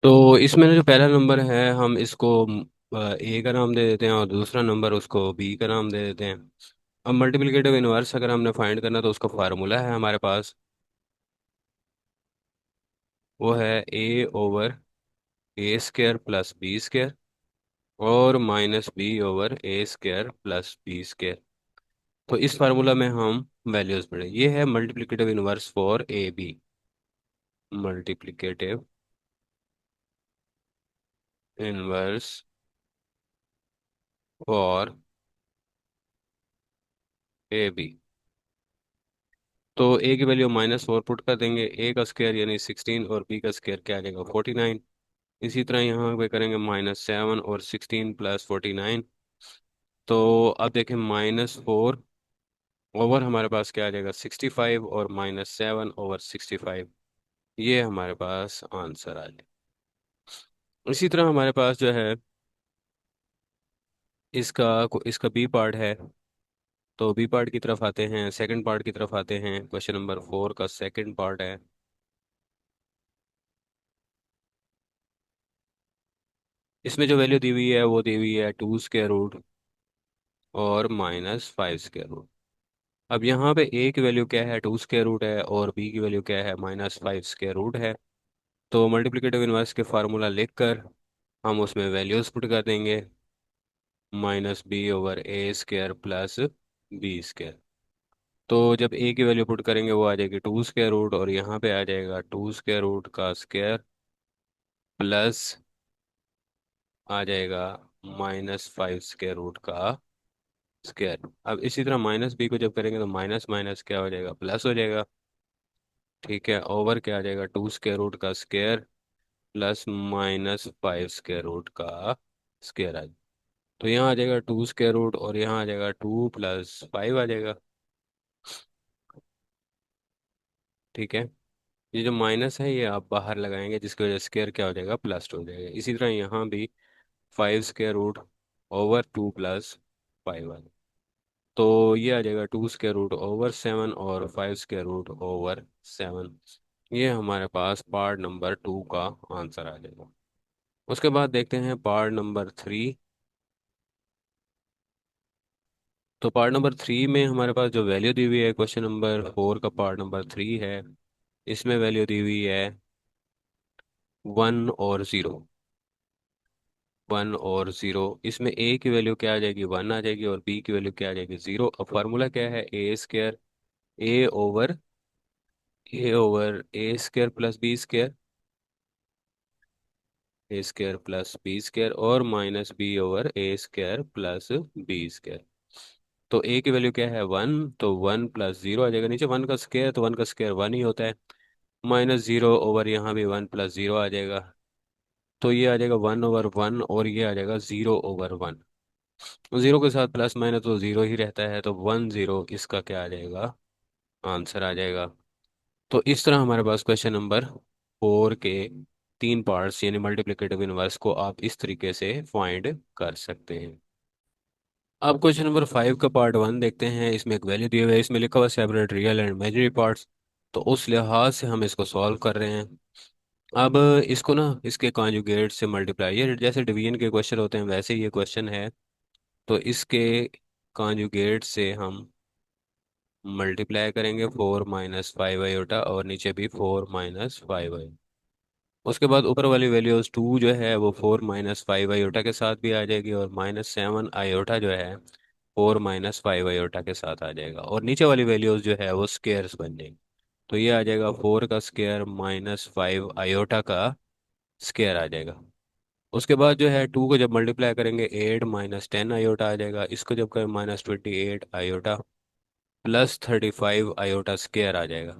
तो इसमें ना जो पहला नंबर है हम इसको ए का नाम दे देते हैं और दूसरा नंबर उसको बी का नाम दे देते हैं। अब मल्टीप्लिकेटिव इनवर्स अगर हमने फाइंड करना तो उसका फार्मूला है हमारे पास। वो है a over a square plus b square और minus b over a square plus b square. तो इस फार्मूला में हम वैल्यूज पढ़े, ये है multiplicative inverse for a b. Multiplicative inverse for a b. तो ए की वैल्यू -4 पुट कर देंगे, ए का स्क्वायर यानी 16 और बी का स्क्वायर क्या आ जाएगा 49। इसी तरह यहाँ पे करेंगे -7 और 16 प्लस 49। तो अब देखें -4 ओवर हमारे पास क्या आ जाएगा 65 और -7 ओवर 65। ये हमारे पास आंसर आ जाएगा। इसी तरह हमारे पास जो है इसका इसका बी पार्ट है। तो बी पार्ट की तरफ आते हैं, सेकंड पार्ट की तरफ आते हैं। क्वेश्चन नंबर 4 का सेकंड पार्ट है। इसमें जो वैल्यू दी हुई है वो दी हुई है 2 स्क्वायर रूट और -5 स्क्वायर रूट। अब यहाँ पे ए की वैल्यू क्या है 2 स्क्वायर रूट है और बी की वैल्यू क्या है -5 स्क्वायर रूट है। तो मल्टीप्लिकेटिव इनवर्स के फार्मूला लिखकर हम उसमें वैल्यूज पुट कर देंगे। -b/a² plus b²। तो जब ए की वैल्यू पुट करेंगे वो आ जाएगी 2 स्क्वायर रूट और यहाँ पे आ जाएगा 2 स्क्वायर रूट का स्क्वायर प्लस आ जाएगा -5 स्क्वायर रूट का स्क्वायर। अब इसी तरह माइनस बी को जब करेंगे तो माइनस माइनस क्या हो जाएगा प्लस हो जाएगा। ठीक है, ओवर क्या आ जाएगा 2 स्क्वायर रूट का स्क्वायर प्लस -5 स्क्वायर रूट का स्क्वायर आ जाएगा। तो यहाँ आ जाएगा 2 स्क्वायर रूट और यहाँ आ जाएगा 2 + 5 आ जाएगा। ठीक है, ये जो माइनस है ये आप बाहर लगाएंगे जिसकी वजह से स्क्वायर क्या हो जाएगा प्लस हो जाएगा। इसी तरह यहाँ भी 5 स्क्वायर रूट ओवर 2 + 5 आ जाएगा। तो ये आ जाएगा 2 स्क्वायर रूट ओवर 7 और 5 स्क्वायर रूट ओवर 7। ये हमारे पास पार्ट नंबर 2 का आंसर आ जाएगा। उसके बाद देखते हैं पार्ट नंबर 3। तो पार्ट नंबर 3 में हमारे पास जो वैल्यू दी हुई है क्वेश्चन नंबर 4 का पार्ट नंबर 3 है। इसमें वैल्यू दी हुई है 1 और 0। 1 और 0, इसमें ए की वैल्यू क्या आ जाएगी 1 आ जाएगी और बी की वैल्यू क्या आ जाएगी 0। अब फार्मूला क्या है ए² ए ओवर ए² प्लस बी² a² + b² और -b/a² + b²। तो a की वैल्यू क्या है 1, तो 1 + 0 आ जाएगा। नीचे 1 का स्क्वायर तो 1 का स्क्वायर 1 ही होता है। -0 ओवर यहाँ भी 1 + 0 आ जाएगा। तो ये आ जाएगा 1/1 और ये आ जाएगा 0/1। 0 के साथ प्लस माइनस तो 0 ही रहता है, तो 1 0 इसका क्या आ जाएगा आंसर आ जाएगा। तो इस तरह हमारे पास क्वेश्चन नंबर 4 के 3 पार्ट्स यानी मल्टीप्लिकेटिव इनवर्स को आप इस तरीके से फाइंड कर सकते हैं। अब क्वेश्चन नंबर 5 का पार्ट 1 देखते हैं। इसमें एक वैल्यू दिया हुआ है, इसमें लिखा हुआ separate real and imaginary parts. तो उस लिहाज से हम इसको सॉल्व कर रहे हैं। अब इसको ना इसके कॉन्जुगेट से मल्टीप्लाई, ये जैसे डिवीजन के क्वेश्चन होते हैं वैसे ही ये क्वेश्चन है। तो इसके कॉन्जुगेट से हम मल्टीप्लाई करेंगे 4 - 5 i और नीचे भी 4 - 5 i। उसके बाद ऊपर वाली वैल्यूज 2 जो है वो 4 - 5 i के साथ भी आ जाएगी और -7 i जो है 4 - 5 i के साथ आ जाएगा और नीचे वाली वैल्यूज जो है वो स्केयर्स बन जाएंगी। तो ये आ जाएगा 4 का स्केयर -5 i का स्केयर आ जाएगा। उसके बाद जो है 2 को जब मल्टीप्लाई करेंगे 8 -10 i आ जाएगा। इसको जब करें -28 i +35 i स्केयर आ जाएगा।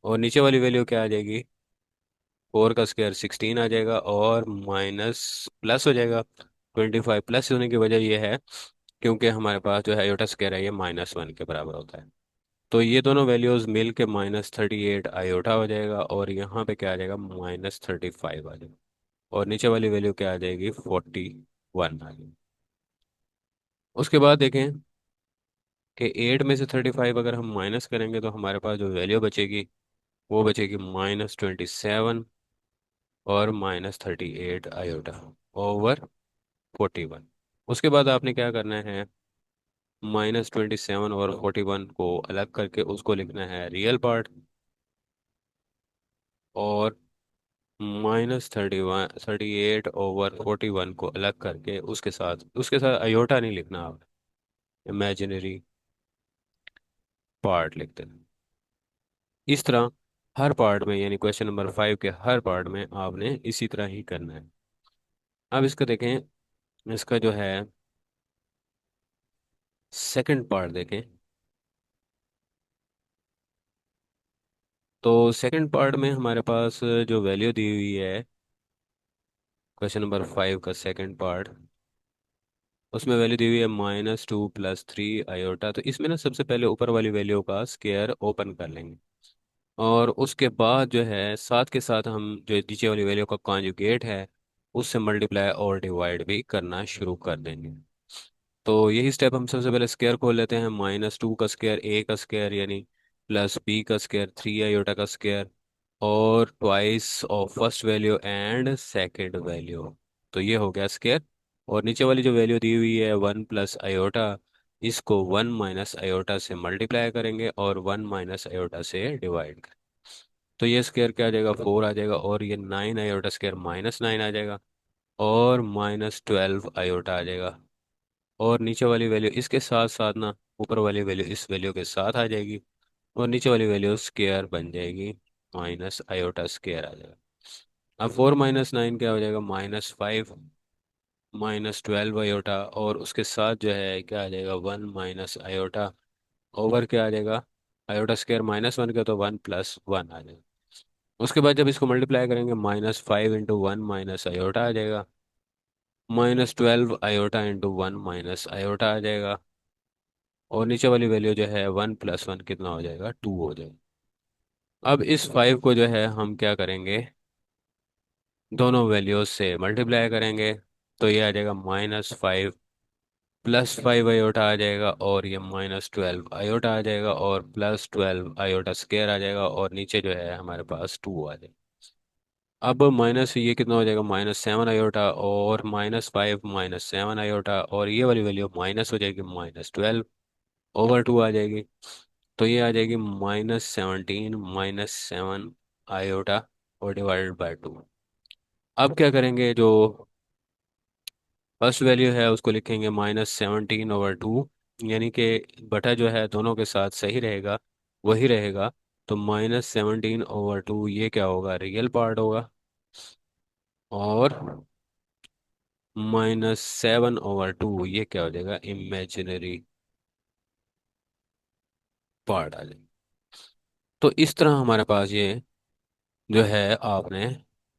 और नीचे वाली वैल्यू क्या आ जाएगी 4 का स्क्वायर 16 आ जाएगा और माइनस प्लस हो जाएगा। 25 प्लस होने की वजह यह है क्योंकि हमारे पास जो है आयोटा स्क्वायर है ये -1 के बराबर होता है। तो ये दोनों वैल्यूज मिल के -38 i हो जाएगा और यहाँ पे क्या आ जाएगा -35 आ जाएगा। और नीचे वाली वैल्यू क्या आ जाएगी 41 आ जाएगी। उसके बाद देखें कि 8 में से 35 अगर हम माइनस करेंगे तो हमारे पास जो वैल्यू बचेगी वो बचेगी -27। और -38 ओवर 41। उसके बाद आपने क्या करना है, -27 और 41 को अलग करके उसको लिखना है रियल पार्ट, और -38 ओवर 41 को अलग करके उसके साथ अयोटा नहीं लिखना, आप इमेजिनरी पार्ट लिख देना। इस तरह हर पार्ट में, यानी क्वेश्चन नंबर 5 के हर पार्ट में आपने इसी तरह ही करना है। अब इसका देखें, इसका जो है सेकंड पार्ट देखें। तो सेकंड पार्ट में हमारे पास जो वैल्यू दी हुई है, क्वेश्चन नंबर 5 का सेकंड पार्ट, उसमें वैल्यू दी हुई है -2 + 3 अयोटा। तो इसमें ना सबसे पहले ऊपर वाली वैल्यू का स्केयर ओपन कर लेंगे, और उसके बाद जो है साथ के साथ हम जो नीचे वाली वैल्यू का कॉन्जुगेट है उससे मल्टीप्लाई और डिवाइड भी करना शुरू कर देंगे। तो यही स्टेप हम सबसे पहले स्केयर खोल लेते हैं। -2 का स्केयर ए का स्केयर, यानी +b का स्केयर 3 अयोटा का स्केयर, और twice of first value and second value. तो ये हो गया स्केयर। और नीचे वाली जो वैल्यू दी हुई है 1 + अयोटा, इसको 1 - अयोटा से मल्टीप्लाई करेंगे और 1 - अयोटा से डिवाइड करेंगे। तो ये स्केयर क्या आ जाएगा, 4 आ जाएगा, और ये 9 अयोटा स्केयर -9 आ जाएगा, और -12 अयोटा आ जाएगा। और नीचे वाली वैल्यू इसके साथ साथ ना, ऊपर वाली वैल्यू इस वैल्यू के साथ आ जाएगी, और नीचे वाली वैल्यू स्केयर बन जाएगी, -अयोटा स्केयर आ जाएगा। अब 4 - 9 क्या हो जाएगा, -5 -12 अयोटा, और उसके साथ जो है क्या आ जाएगा, 1 - अयोटा ओवर क्या आ जाएगा, अयोटा स्केयर -1 का, तो 1 + 1 आ जाएगा। उसके बाद जब इसको मल्टीप्लाई करेंगे, -5 × 1 -अयोटा आ जाएगा, -12 अयोटा × 1 -अयोटा आ जाएगा, और नीचे वाली वैल्यू जो है 1 + 1 कितना हो जाएगा, 2 हो जाएगा। अब इस 5 को जो है हम क्या करेंगे, दोनों वैल्यूज से मल्टीप्लाई करेंगे। तो ये आ जाएगा -5 +5 अयोटा आ जाएगा, और ये -12 अयोटा आ जाएगा, और +12 अयोटा स्केयर आ जाएगा, और नीचे जो है हमारे पास 2 आ जाएगा। अब माइनस ये कितना हो जाएगा, -7 अयोटा, और -5 -7 अयोटा, और ये वाली वैल्यू माइनस हो जाएगी, -12 ओवर 2 आ जाएगी। तो ये आ जाएगी -17 -7 अयोटा, और डिवाइडेड बाय 2। अब क्या करेंगे, जो फर्स्ट वैल्यू है उसको लिखेंगे -17/2, यानी कि बटा जो है दोनों के साथ सही रहेगा, वही रहेगा। तो -17/2 ये क्या होगा, रियल पार्ट होगा, और -7/2 ये क्या हो जाएगा, इमेजिनरी पार्ट आ जाएगा। तो इस तरह हमारे पास ये जो है, आपने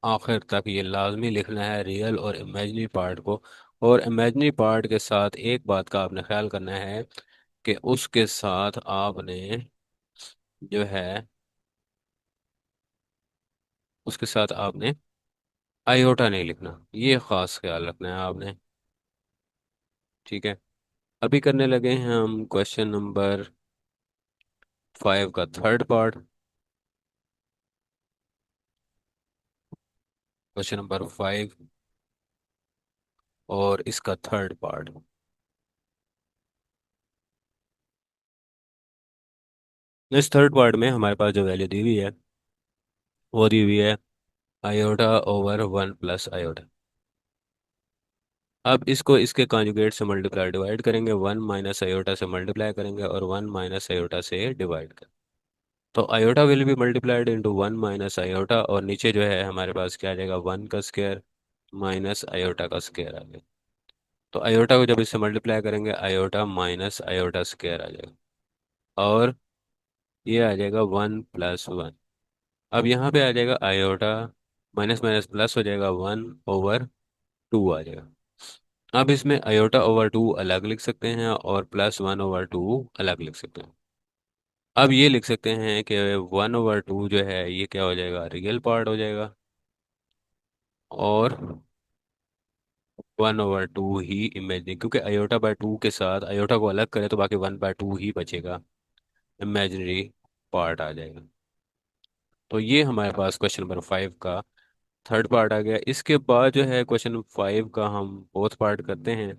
आखिर तक ये लाजमी लिखना है रियल और इमेजिनरी पार्ट को। और इमेजिनरी पार्ट के साथ एक बात का आपने ख्याल करना है कि उसके साथ आपने जो है, उसके साथ आपने आयोटा नहीं लिखना, ये खास ख्याल रखना है आपने। ठीक है। अभी करने लगे हैं हम क्वेश्चन नंबर 5 का थर्ड पार्ट। क्वेश्चन नंबर 5 और इसका थर्ड पार्ट। इस थर्ड पार्ट में हमारे पास जो वैल्यू दी हुई है, वो दी हुई है अयोटा/1 + अयोटा। अब इसको इसके कॉन्जुगेट से मल्टीप्लाई डिवाइड करेंगे, 1 - अयोटा से मल्टीप्लाई करेंगे, और 1 - अयोटा से डिवाइड करेंगे। तो iota will be multiplied into 1 - iota, और नीचे जो है हमारे पास क्या आ जाएगा, 1 का स्क्वायर -अयोटा का स्क्वायर आ जाएगा। तो अयोटा को जब इससे मल्टीप्लाई करेंगे, अयोटा स्क्वायर आ जाएगा, और ये आ जाएगा 1 + 1। अब यहाँ पे आ जाएगा अयोटा, माइनस माइनस प्लस हो जाएगा, 1/2 आ जाएगा। अब इसमें अयोटा/2 अलग लिख सकते हैं, और +1/2 अलग लिख सकते हैं। अब ये लिख सकते हैं कि 1/2 जो है ये क्या हो जाएगा, रियल पार्ट हो जाएगा, और 1/2 ही इमेजिनरी, क्योंकि अयोटा/2 के साथ अयोटा को अलग करें तो बाकी 1/2 ही बचेगा, इमेजिनरी पार्ट आ जाएगा। तो ये हमारे पास क्वेश्चन नंबर 5 का थर्ड पार्ट आ गया। इसके बाद जो है क्वेश्चन 5 का हम फोर्थ पार्ट करते हैं।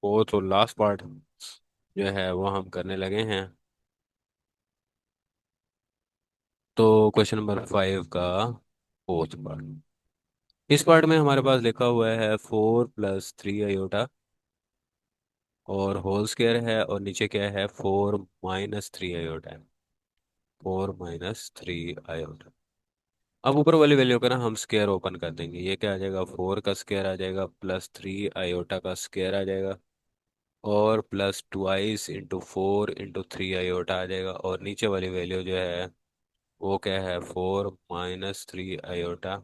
फोर्थ और लास्ट पार्ट जो है वो हम करने लगे हैं। तो क्वेश्चन नंबर 5 का फोर्थ पार्ट, इस पार्ट में हमारे पास लिखा हुआ है 4 + 3 i और होल स्क्वायर है, और नीचे क्या है, 4 - 3 i। 4 - 3 i। अब ऊपर वाली वैल्यू का ना हम स्क्वायर ओपन कर देंगे। ये क्या आ जाएगा, 4 का स्क्वायर आ जाएगा, +3 i का स्क्वायर आ जाएगा, और प्लस ट्वाइस इंटू 4 × 3 i आ जाएगा। और नीचे वाली वैल्यू जो है वो क्या है, 4 - 3 i।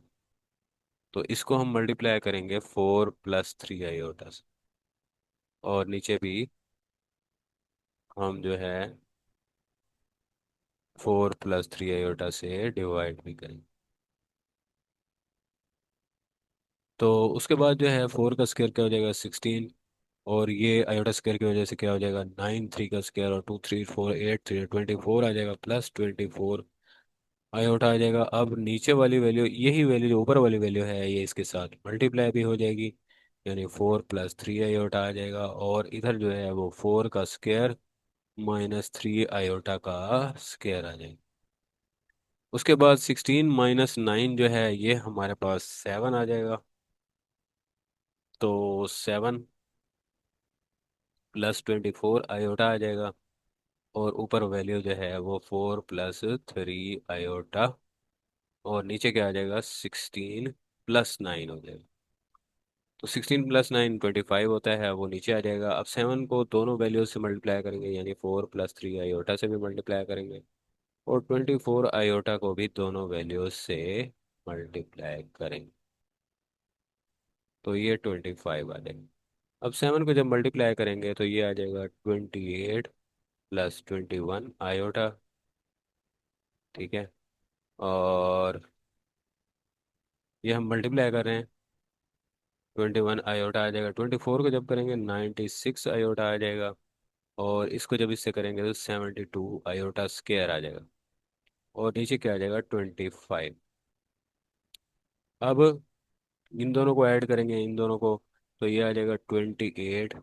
तो इसको हम मल्टीप्लाई करेंगे 4 + 3 i से, और नीचे भी हम जो है 4 + 3 i से डिवाइड भी करेंगे। तो उसके बाद जो है 4 का स्क्वायर क्या हो जाएगा, 16, और ये आयोटा स्क्वायर की वजह से क्या हो जाएगा, 9, 3 का स्क्वायर, और 2 3 4 8 3 24 आ जाएगा, +24 आयोटा आ जाएगा। अब नीचे वाली वैल्यू, यही वैल्यू जो ऊपर वाली वैल्यू है, ये इसके साथ मल्टीप्लाई भी हो जाएगी, यानी 4 + 3 आयोटा आ जाएगा। और इधर जो है वो 4 का स्क्वायर -3 आयोटा का स्क्वायर आ जाएगा। उसके बाद 16 - 9 जो है ये हमारे पास 7 आ जाएगा। तो 7 + 24 आयोटा आ जाएगा, और ऊपर वैल्यू जो है वो 4 + 3 आयोटा, और नीचे क्या आ जाएगा, 16 + 9 हो जाएगा। तो 16 + 9 25 होता है, वो नीचे आ जाएगा। अब 7 को दोनों वैल्यूज से मल्टीप्लाई करेंगे, यानी 4 + 3 आयोटा से भी मल्टीप्लाई करेंगे, और 24 आयोटा को भी दोनों वैल्यूज से मल्टीप्लाई करेंगे। तो ये 25 आ जाएगा। अब 7 को जब मल्टीप्लाई करेंगे तो ये आ जाएगा 28 + 21 आयोटा। ठीक है, और ये हम मल्टीप्लाई कर रहे हैं, 21 आयोटा आ जाएगा। 24 को जब करेंगे 96 आयोटा आ जाएगा, और इसको जब इससे करेंगे तो 72 आयोटा स्क्वायर आ जाएगा, और नीचे क्या आ जाएगा, 25। अब इन दोनों को ऐड करेंगे, इन दोनों को, तो ये आ जाएगा 28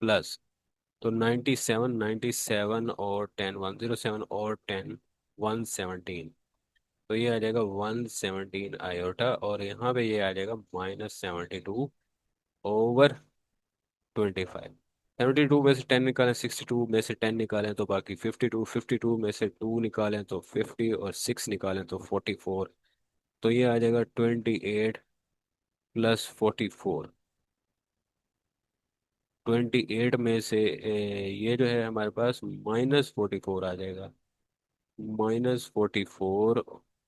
प्लस, तो 97, 97 और 10 107, और 10 117। तो ये आ जाएगा 117 आयोटा, और यहाँ पे ये आ जाएगा -72/25। 72 में से 10 निकालें, 62 में से 10 निकालें तो बाकी 52, 52 में से 2 निकालें तो 50, और 6 निकालें तो 44। तो ये आ जाएगा 28 + 44। 28 में से ये जो है हमारे पास -44 आ जाएगा। -44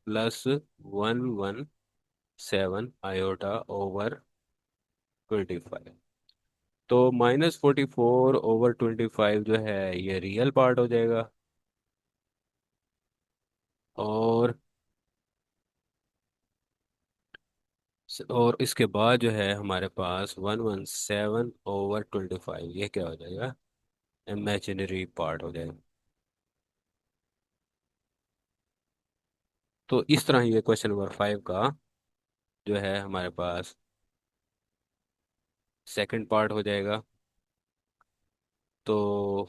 + 117 आयोटा/25। तो -44/25 जो है ये रियल पार्ट हो जाएगा, और इसके बाद जो है हमारे पास 117/25 ये क्या हो जाएगा, इमेजिनरी पार्ट हो जाएगा। तो इस तरह ये क्वेश्चन नंबर 5 का जो है हमारे पास सेकंड पार्ट हो जाएगा। तो